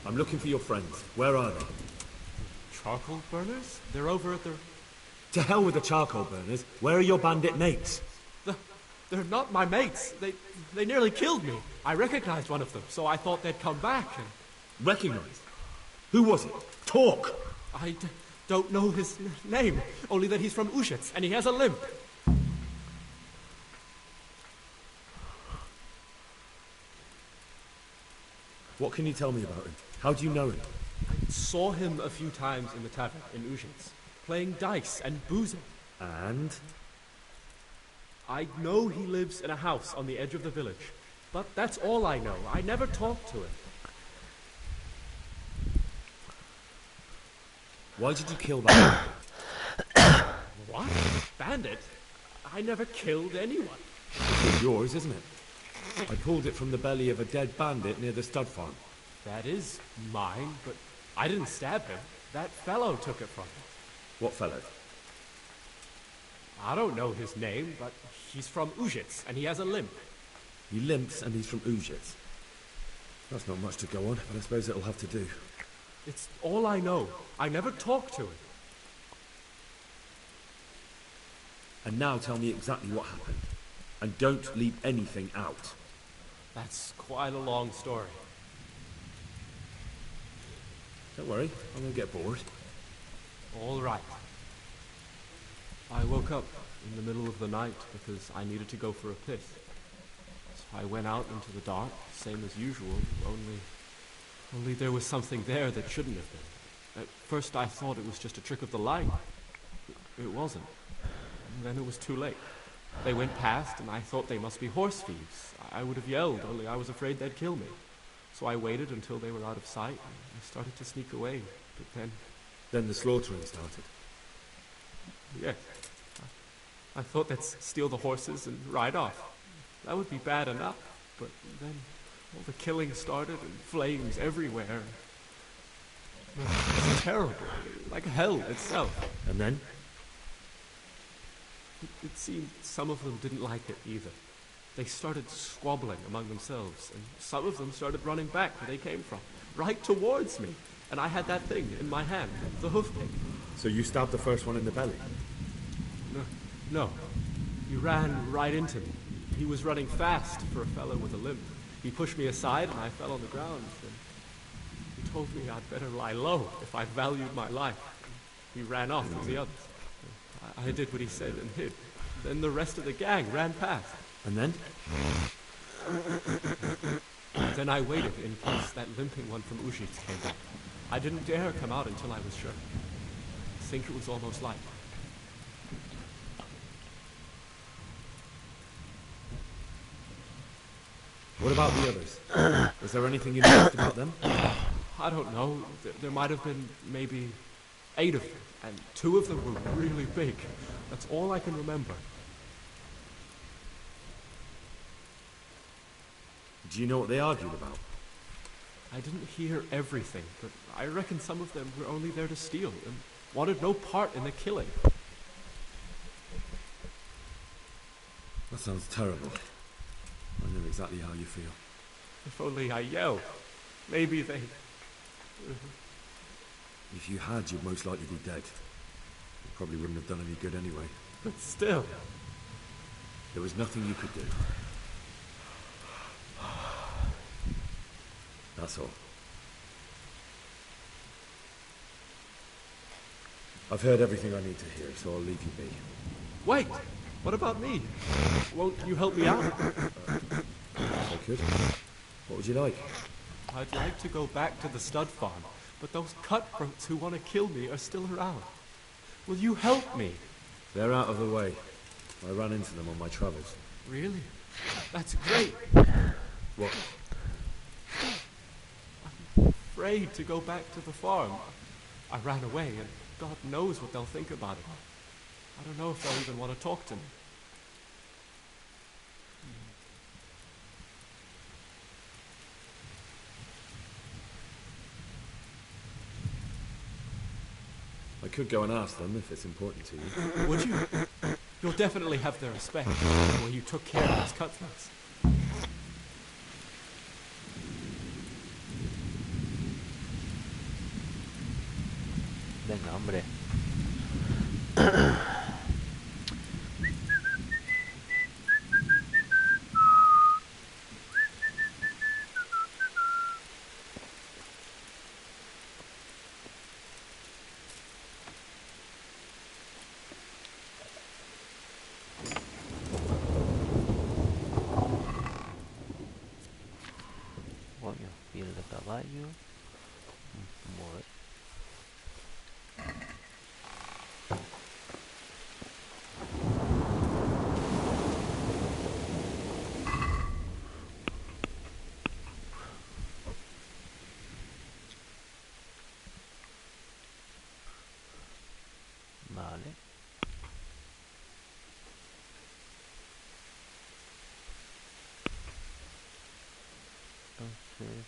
I'm looking for your friends. Where are they? Charcoal burners? They're over at the... To hell with the charcoal burners. Where are your bandit mates? They're not my mates. They nearly killed me. I recognized one of them, so I thought they'd come back and... Recognized? Who was it? Talk! I don't know his name, only that he's from Ushets, and he has a limp. What can you tell me about him? How do you know him? I saw him a few times in the tavern in Ushets, playing dice and boozing. And? I know he lives in a house on the edge of the village, but that's all I know. I never talked to him. Why did you kill that man? What? Bandit? I never killed anyone. It's yours, isn't it? I pulled it from the belly of a dead bandit near the stud farm. That is mine, but I didn't stab him. That fellow took it from me. What fellow? I don't know his name, but he's from Ushets, and he has a limp. He limps and he's from Ushets. That's not much to go on, but I suppose it'll have to do. It's all I know. I never talked to him. And now tell me exactly what happened. And don't leave anything out. That's quite a long story. Don't worry, I won't get bored. All right. I woke up in the middle of the night because I needed to go for a piss. So I went out into the dark, same as usual, only there was something there that shouldn't have been. At first I thought it was just a trick of the light. It wasn't. And then it was too late. They went past and I thought they must be horse thieves. I would have yelled, only I was afraid they'd kill me. So I waited until they were out of sight and I started to sneak away. But then... Then the slaughtering started. Yes. I thought they'd steal the horses and ride off. That would be bad enough. But then all the killing started and flames everywhere. It was terrible. Like hell itself. And then? It seemed some of them didn't like it either. They started squabbling among themselves, and some of them started running back where they came from, right towards me. And I had that thing in my hand, the hoof pick. So you stabbed the first one in the belly? No. He ran right into me. He was running fast for a fellow with a limp. He pushed me aside and I fell on the ground. And he told me I'd better lie low if I valued my life. He ran off with the others. I did what he said and hid. Then the rest of the gang ran past. And then? Then I waited in case that limping one from Ushits came back. I didn't dare come out until I was sure. I think it was almost light. What about the others? Was there anything you noticed about them? I don't know. There might have been maybe 8 of them, and 2 of them were really big. That's all I can remember. Do you know what they argued about? I didn't hear everything, but I reckon some of them were only there to steal and wanted no part in the killing. That sounds terrible. I know exactly how you feel. If only I yelled. Maybe they... If you had, you'd most likely be dead. It probably wouldn't have done any good anyway. But still... There was nothing you could do. That's all. I've heard everything I need to hear, so I'll leave you be. Wait! What about me? Won't you help me out? If I could. What would you like? I'd like to go back to the stud farm, but those cutthroats who want to kill me are still around. Will you help me? They're out of the way. I ran into them on my travels. Really? That's great. What? I'm afraid to go back to the farm. I ran away, and God knows what they'll think about it. I don't know if they'll even want to talk to me. I could go and ask them if it's important to you. Would you? You'll definitely have their respect, where you took care of those cutthroats. Venga, hombre. Coño, piel de caballo. Mover. Vale. Entonces...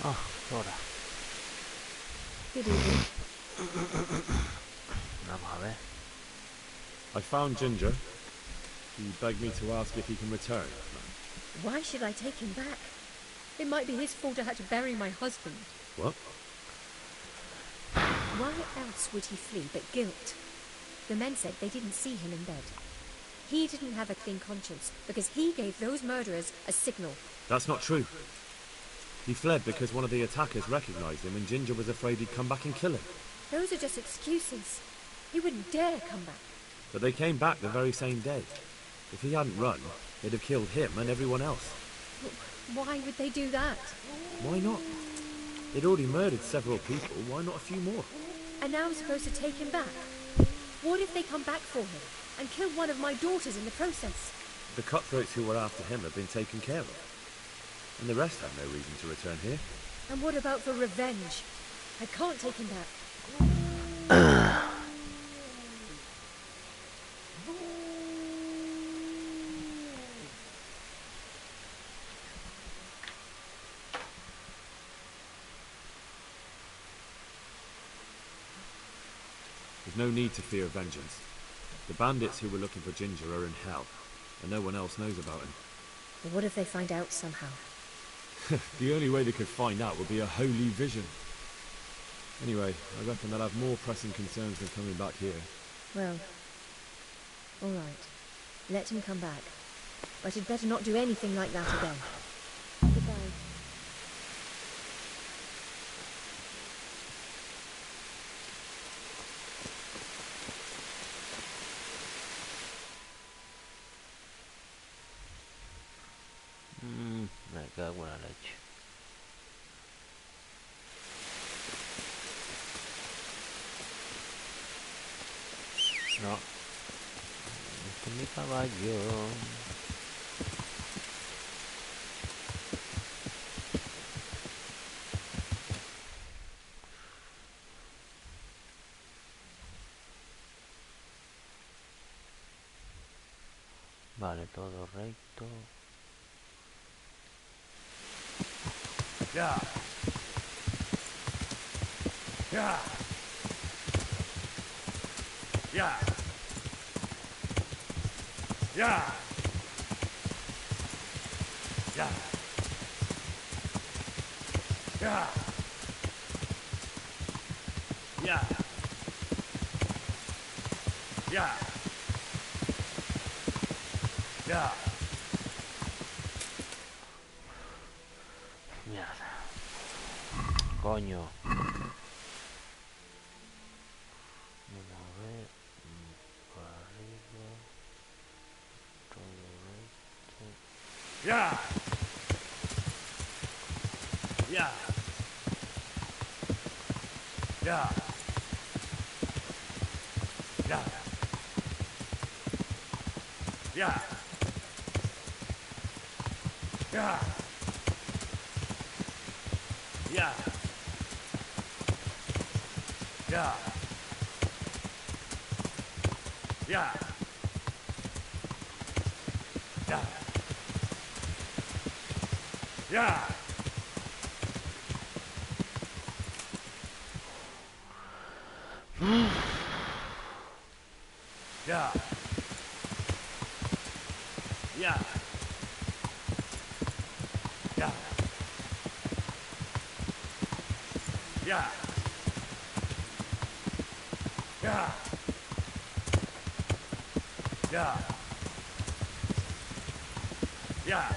Oh, Dora. Good evening. Vamos a ver. I found Ginger. He begged me to ask if he can return. Why should I take him back? It might be his fault I had to bury my husband. What? Why else would he flee but guilt? The men said they didn't see him in bed. He didn't have a clean conscience because he gave those murderers a signal. That's not true. He fled because one of the attackers recognized him and Ginger was afraid he'd come back and kill him. Those are just excuses. He wouldn't dare come back. But they came back the very same day. If he hadn't run, they'd have killed him and everyone else. Why would they do that? Why not? They'd already murdered several people, why not a few more? And now I'm supposed to take him back? What if they come back for him and kill one of my daughters in the process? The cutthroats who were after him have been taken care of. And the rest have no reason to return here. And what about for revenge? I can't take him back. There's no need to fear vengeance. The bandits who were looking for Ginger are in hell, and no one else knows about him. But what if they find out somehow? The only way they could find out would be a holy vision. Anyway, I reckon they'll have more pressing concerns than coming back here. Well, all right. Let him come back. But he'd better not do anything like that again. Goodbye. Me cago en la leche. No. Este es mi caballo. Vale, todo recto. Yeah. Yeah. Yeah. Yeah. Yeah. Yeah. Yeah. Yeah. Yeah. Mierda. Coño. Vamos a ver. Por arriba. Todo recto. Yeah. Yeah. Yeah. Yeah. Yeah. Yeah. Yeah. Yeah. Yeah. Yeah. Yeah. Yeah. Yeah. Yeah. Yeah. Yeah. Yeah. Yeah.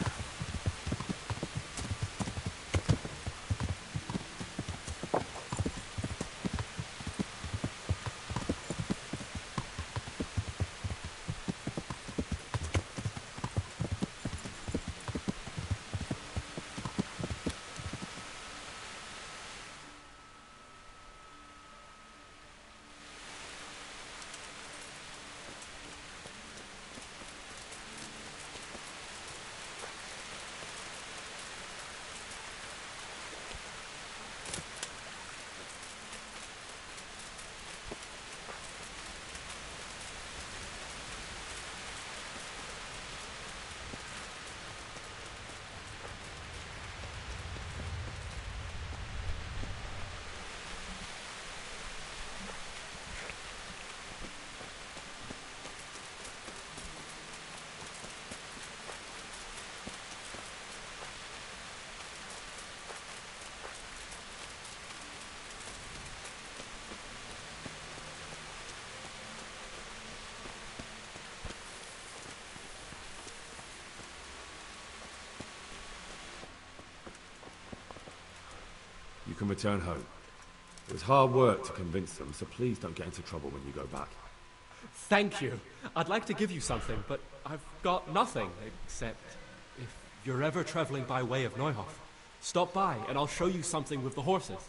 can return home. It was hard work to convince them, so please don't get into trouble when you go back. Thank you. I'd like to give you something, but I've got nothing, except if you're ever traveling by way of Neuhof, stop by and I'll show you something with the horses.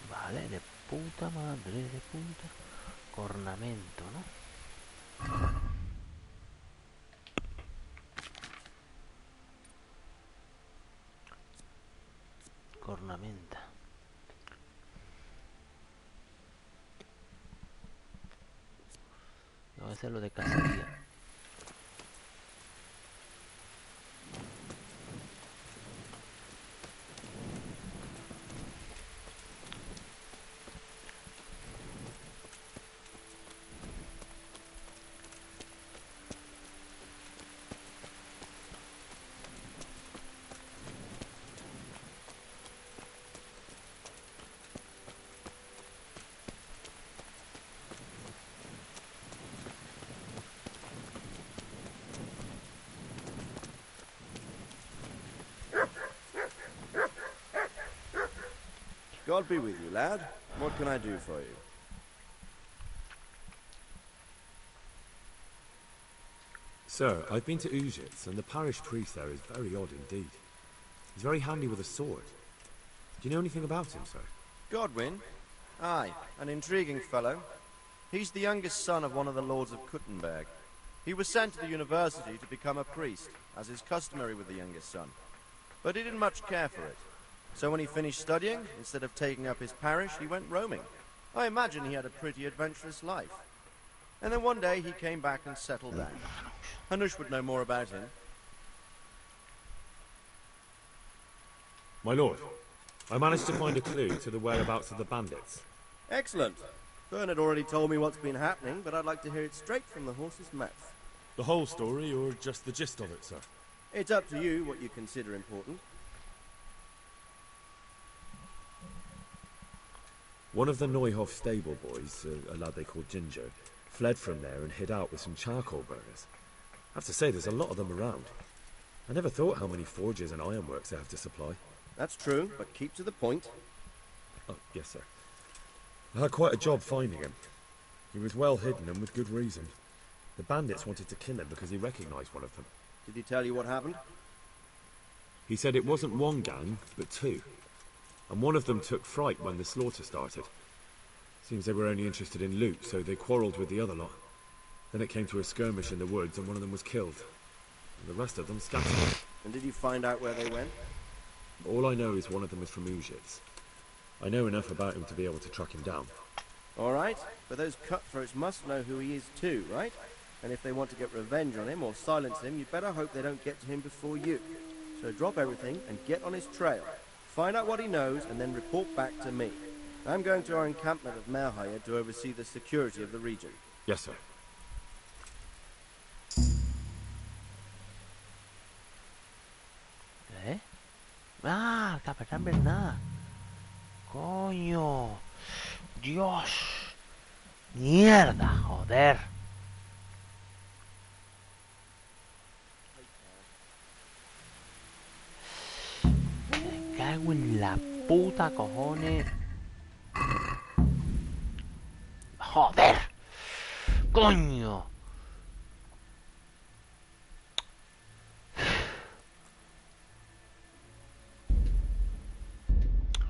Vale, de puta madre, de puta. Cornamento, ¿no? Cornamenta. Voy a hacer lo de cacería. God be with you, lad. What can I do for you? Sir, I've been to Ujits, and the parish priest there is very odd indeed. He's very handy with a sword. Do you know anything about him, sir? Godwin? Aye, an intriguing fellow. He's the youngest son of one of the lords of Kuttenberg. He was sent to the university to become a priest, as is customary with the youngest son. But he didn't much care for it. So when he finished studying, instead of taking up his parish, he went roaming. I imagine he had a pretty adventurous life. And then one day he came back and settled down. Hanush would know more about him. My lord, I managed to find a clue to the whereabouts of the bandits. Excellent. Bernard already told me what's been happening, but I'd like to hear it straight from the horse's mouth. The whole story, or just the gist of it, sir? It's up to you what you consider important. One of the Neuhoff stable boys, a lad they called Ginger, fled from there and hid out with some charcoal burners. I have to say, there's a lot of them around. I never thought how many forges and ironworks they have to supply. That's true, but keep to the point. Oh, yes, sir. I had quite a job finding him. He was well hidden and with good reason. The bandits wanted to kill him because he recognized one of them. Did he tell you what happened? He said it wasn't one gang, but two. And one of them took fright when the slaughter started. Seems they were only interested in loot, so they quarrelled with the other lot. Then it came to a skirmish in the woods and one of them was killed. And the rest of them scattered. And did you find out where they went? All I know is one of them is from Ujits. I know enough about him to be able to track him down. All right, but those cutthroats must know who he is too, right? And if they want to get revenge on him or silence him, you'd better hope they don't get to him before you. So drop everything and get on his trail. Find out what he knows and then report back to me. I'm going to our encampment at Merhaya to oversee the security of the region. Yes, sir. ¿Eh? Ah, el capitán Bernard. Coño. Dios. Mierda, joder. Me cago en la puta, cojones. Joder. Coño.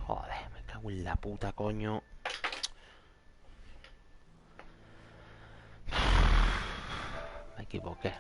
Joder, me cago en la puta, coño. Me equivoqué.